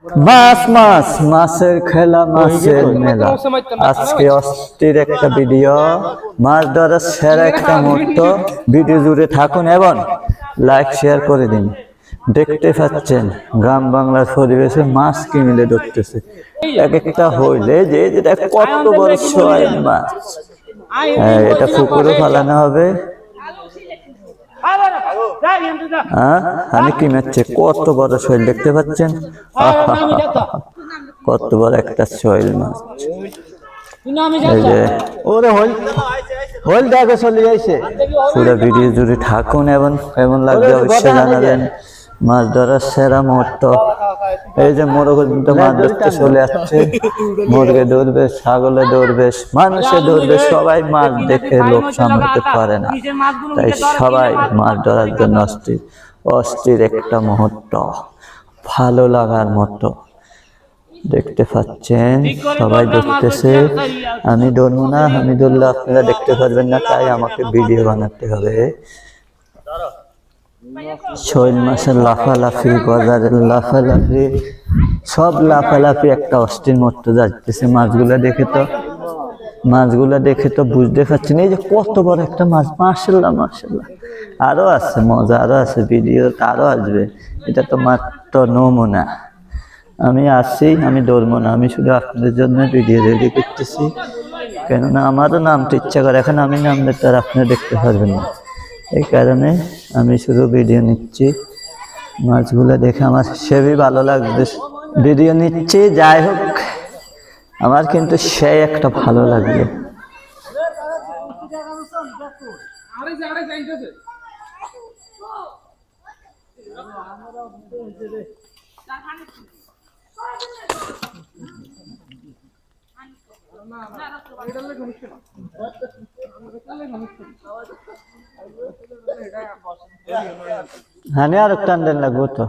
মাছ মাছ মাছের খেলা মাছের মেলা। আজকে অস্থির একটা ভিডিও, মাছ ধরার সেরা একটা মুহূর্ত। ভিডিও জুড়ে থাকুন এবং লাইক শেয়ার করে দিন। দেখতে পাচ্ছেন গ্রাম বাংলার পরিবেশে মাছ কি মিলে ধরতেছে এক একটা হইলে যে কত বড় সোয়াইল মাছ। এটা পুকুরে ফালানো হবে। আমি কি মারছে কত বড় শৈল দেখতে পাচ্ছেন, কত বড় একটা শৈল মাছ। এই যে ওরে হইল দেখে চলে যাইছে। পুরো ভিডিও জুড়ে থাকুন এবং কেমন লাগবে অবশ্যই জানাবেন। মাছ ধরার সেরা মুহূর্ত। এই যে মোরগ মাছ ধরতে চলে যাচ্ছে, মুরগে ধরবে, ছাগলে ধরবে, মানুষে ধরবে, সবাই মাছ দেখে লোক সামলাতে পারে না, তাই সবাই মাছ ধরার জন্য অস্থির। অস্থির একটা মুহূর্ত, ভালো লাগার মতো। দেখতে পাচ্ছেন সবাই দেখতেছে। আমি ধরবো না, আমি ধরলে আপনারা দেখতে পারবেন না, তাই আমাকে ভিডিও বানাতে হবে। শৈল মাছের লাফালাফি, বাজারের লাফালাফি, সব লাফালাফি একটা অস্থির মুহূর্ত যাচ্ছে। মাছগুলা দেখে তো বুঝতে পারছেন এই যে কত বড় একটা মাছ। মাশাআল্লাহ মাশাআল্লাহ। আরো আছে মজা, আরো আছে, ভিডিও আরো আসবে। এটা তো মাত্র নমুনা। আমি আসছি, আমি ধরবো না, আমি শুধু আপনাদের জন্য ভিডিও রেডি করতেছি, কেননা আমারও নামতে ইচ্ছা করে। এখন আমি নামলে তার আপনারা দেখতে পারবেন না, এই কারণে আমি শুধু ভিডিও নিচ্ছি। মাছগুলো দেখে আমার সেবই ভালো লাগবে, ভিডিও নিচ্ছি। যাই হোক, আমার কিন্তু সেই একটা ভালো লাগবে। হ্যাঁ, আর টান লাগবো তো।